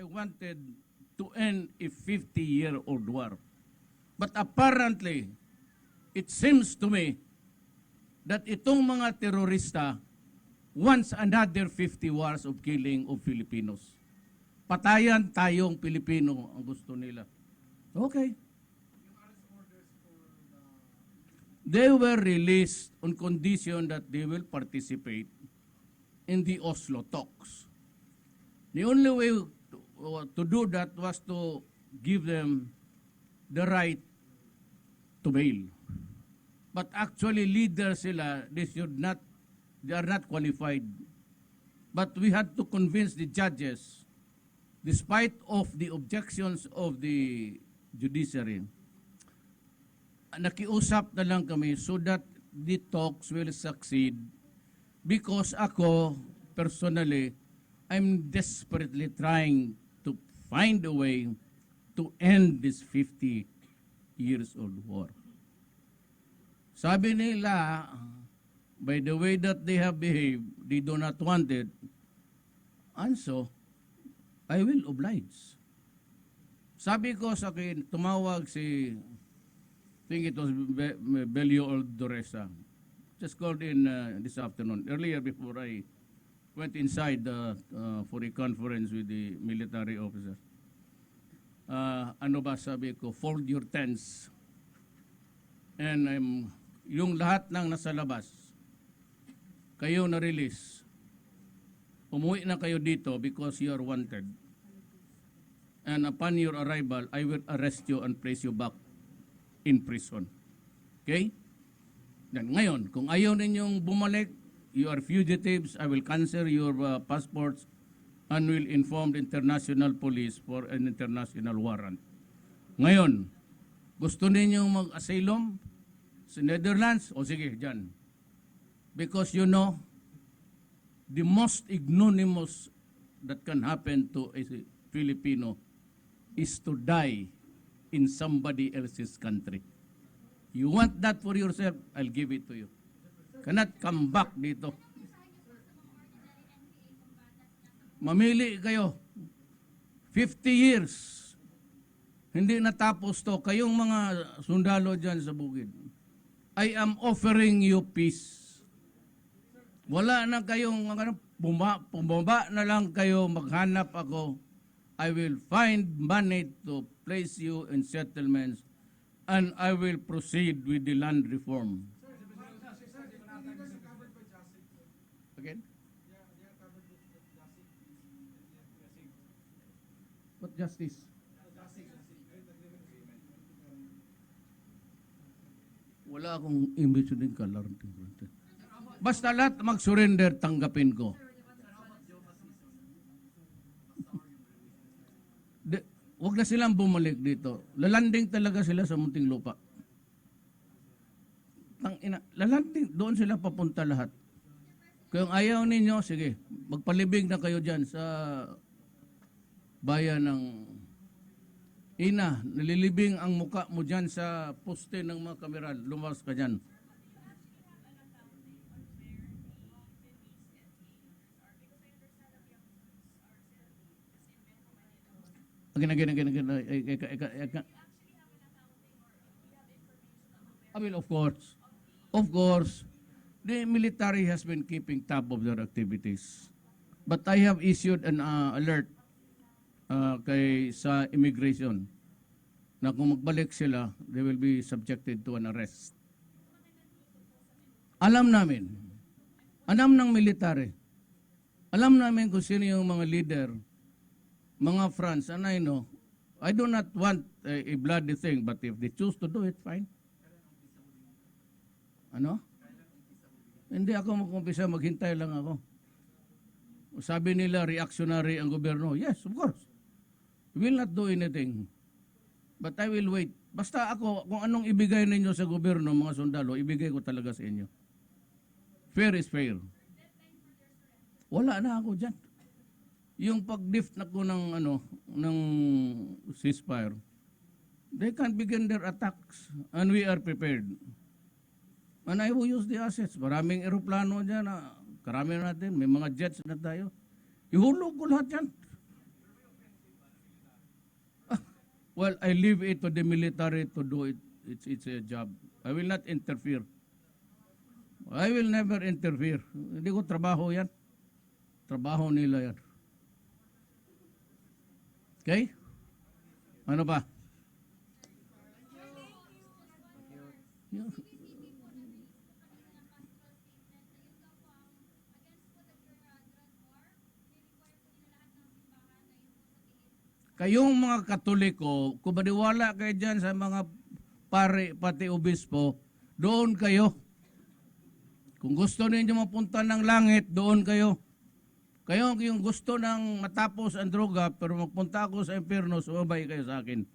I wanted to end a 50-year-old war. But apparently, it seems to me that itong mga terorista wants another 50 wars of killing of Filipinos. Patayan tayong Pilipino ang gusto nila. Okay. They were released on condition that they will participate in the Oslo talks. The only way to do that was to give them the right to bail. But actually, leaders sila, they are not qualified. But we had to convince the judges, despite of the objections of the judiciary, nakiusap na lang kami so that the talks will succeed because ako, personally, I'm desperately trying to find a way to end this 50 years old war. Sabi nila, by the way that they have behaved, they do not want it, and so, I will oblige. Sabi ko sa akin, tumawag si, I think it was Belio Ordoresa, just called in this afternoon, earlier before I went inside for a conference with the military officer. Ano ba sabi ko, fold your tents. And yung lahat ng nasa labas, kayo na-release. Umuwi na kayo dito because you are wanted. And upon your arrival, I will arrest you and place you back in prison. Okay? Then ngayon, kung ayaw ninyong bumalik, you are fugitives, I will cancel your passports and will inform the international police for an international warrant. Ngayon, gusto ninyong mag-asylum sa Netherlands? O sige, dyan. Because you know, the most ignominious that can happen to a Filipino is to die in somebody else's country. You want that for yourself? I'll give it to you. Cannot come back dito. Mamili kayo. 50 years. Hindi natapos to. Kayong mga sundalo dyan sa bukid. I am offering you peace. Wala na kayong bumaba na lang kayo, maghanap ako. I will find money to place you in settlements and I will proceed with the land reform. Again? What justice? Wala akong image din color. Basta lahat mag-surrender, tanggapin ko. Huwag na silang bumalik dito. Lalanding talaga sila sa munting lupa. Lalanding, doon sila papunta lahat. Kung ayaw ninyo, sige, magpalibing na kayo dyan sa bayan ng Ina. Nalilibing ang muka mo dyan sa poste ng mga kamera. Lumas ka dyan. Again. I mean, of course, the military has been keeping tab of their activities. But I have issued an alert sa immigration na kung magbalik sila, they will be subjected to an arrest. Alam ng military, alam namin kung sino yung mga leader, mga France, and I know, I do not want a bloody thing, but if they choose to do it, fine. Ano? Hindi ako magkumpisa, maghintay lang ako. Sabi nila, reactionary ang gobyerno. Yes, of course. We will not do anything. But I will wait. Basta ako, kung anong ibigay ninyo sa gobyerno, mga sundalo, ibigay ko talaga sa inyo. Fair is fair. Wala na ako dyan. Yung pag-lift na ko ng ceasefire, they can begin their attacks and we are prepared. And I will use the assets. Maraming eroplano dyan. Karami natin. May mga jets na tayo. Ihulog ko lahat yan. Well, I leave it to the military to do it. It's a job. I will not interfere. I will never interfere. Hindi ko trabaho yan. Trabaho nila yan. Okay? Ano ba? Kayong mga Katoliko, kung maniwala kayo dyan sa mga pare, pati obispo, doon kayo. Kung gusto ninyo mapunta ng langit, doon kayo. Kayo yung gusto ng matapos ang droga, pero magpunta ako sa impyerno, sumabay kayo sa akin.